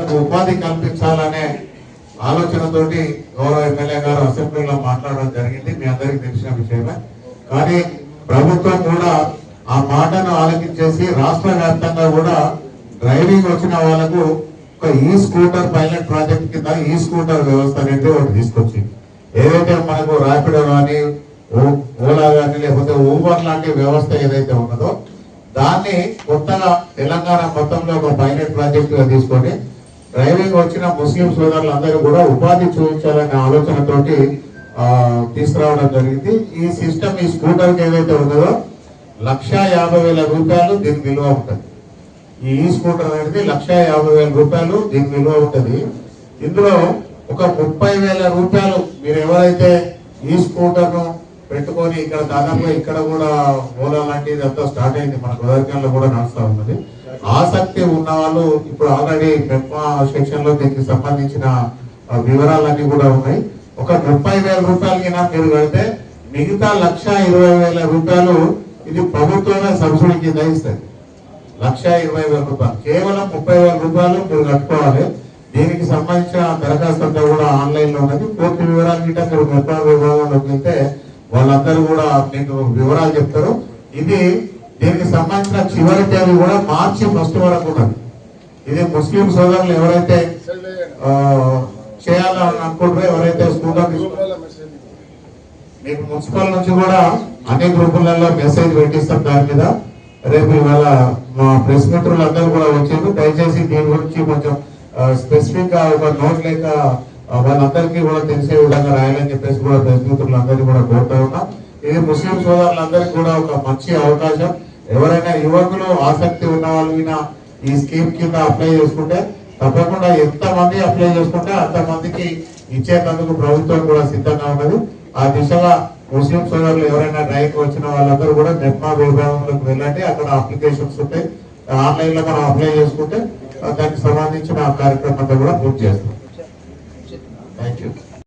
ఉపాధి కల్పించాలనే ఆలోచనతోటి గౌరవ ఎమ్మెల్యే గారు అసెంబ్లీలో మాట్లాడడం జరిగింది. మీ అందరికీ తెలిసిన విషయమే. కానీ ప్రభుత్వం కూడా ఆ మాటను ఆలోచించేసి రాష్ట్ర వ్యాప్తంగా కూడా డ్రైవింగ్ వచ్చిన వాళ్ళకు ఒక ఈ స్కూటర్ పైలట్ ప్రాజెక్ట్ కింద ఈ స్కూటర్ వ్యవస్థ అనేది ఒకటి తీసుకొచ్చింది. ఏదైతే మనకు ర్యాపిడో కానీ ఓలా కానీ లేకపోతే ఊబర్ లాంటి వ్యవస్థ ఏదైతే ఉన్నదో దాన్ని కొత్తగా తెలంగాణ మొత్తంలో ఒక పైలట్ ప్రాజెక్ట్ గా తీసుకొని డ్రైవింగ్ వచ్చిన ముస్లిం సోదరులందరూ కూడా ఉపాధి చూపించాలనే ఆలోచనతోటి తీసుకురావడం జరిగింది. ఈ సిస్టమ్ ఈ స్కూటర్ ఏదైతే ఉన్నదో 1,50,000 రూపాయలు దీని విలువ ఉంటుంది. ఈ స్కూటర్ అనేది 1,50,000 రూపాయలు దీని విలువ ఉంటుంది. ఇందులో ఒక 30,000 రూపాయలు మీరు ఎవరైతే ఈ స్కూటర్ ను పెట్టుకొని ఇక్కడ దాదాపు ఇక్కడ కూడా ఓలా లాంటిది అంతా స్టార్ట్ అయింది, మన గోదావరిలో కూడా నడుస్తూ ఉన్నది. ఆసక్తి ఉన్న వాళ్ళు ఇప్పుడు ఆల్రెడీ మెప్మా సెక్షన్ లో దీనికి సంబంధించిన వివరాలన్నీ కూడా ఉన్నాయి. ఒక 30,000 రూపాయలకి మీరు కడితే మిగతా 1,20,000 రూపాయలు ఇది ప్రభుత్వమే సబ్సిడీ కింద ఇస్తుంది. 1,20,000 రూపాయలు కేవలం 30,000 రూపాయలు మీరు కట్టుకోవాలి. దీనికి సంబంధించిన దరఖాస్తు అంతా కూడా ఆన్లైన్ లో ఉన్నది. పూర్తి వివరాలు గిట్ట మీరు మెప్మా విభాగంలోకి వెళ్తే వాళ్ళందరూ కూడా మీకు వివరాలు చెప్తారు. ఇది దీనికి సంబంధించిన చివరి తేదీ కూడా మార్చి 1 వరకు ఉన్నది. ఇది ముస్లిం సోదరులు ఎవరైతే చేయాలని అనుకుంటారో ఎవరైతే స్కూటర్ మీకు మున్సిపల్ నుంచి కూడా అన్ని గ్రూపులలో మెసేజ్ పెట్టిస్తాం దాని మీద. రేపు ఇవాళ మా ప్రెస్ మిత్రులందరూ కూడా వచ్చారు. దయచేసి దీని గురించి కొంచెం స్పెసిఫిక్ గా ఒక నోట్ లేక వాళ్ళందరికీ కూడా తెలిసే విధంగా రాయాలని చెప్పేసి కూడా ప్రెస్ మిత్రులందరినీ కూడా కోరుతా ఉన్నాం. ఇది ముస్లిం సోదరులందరికీ కూడా ఒక మంచి అవకాశం. ఎవరైనా యువకులు ఆసక్తి ఉన్న వాళ్ళు ఈ స్కీమ్ కింద అప్లై చేసుకుంటే తప్పకుండా ఎంతమంది అప్లై చేసుకుంటే అంతమందికి ఇచ్చేందుకు ప్రభుత్వం కూడా సిద్ధంగా ఉన్నది. ఆ దిశగా ముస్లిం సోదరులు ఎవరైనా డ్రైవింగ్ వచ్చిన వాళ్ళందరూ కూడా మెప్మా విభాగంలోకి వెళ్ళండి. అక్కడ అప్లికేషన్స్ ఉంటాయి, ఆన్లైన్ లో మనం అప్లై చేసుకుంటే దానికి సంబంధించిన కార్యక్రమం అంతా కూడా పూర్తి చేస్తాం.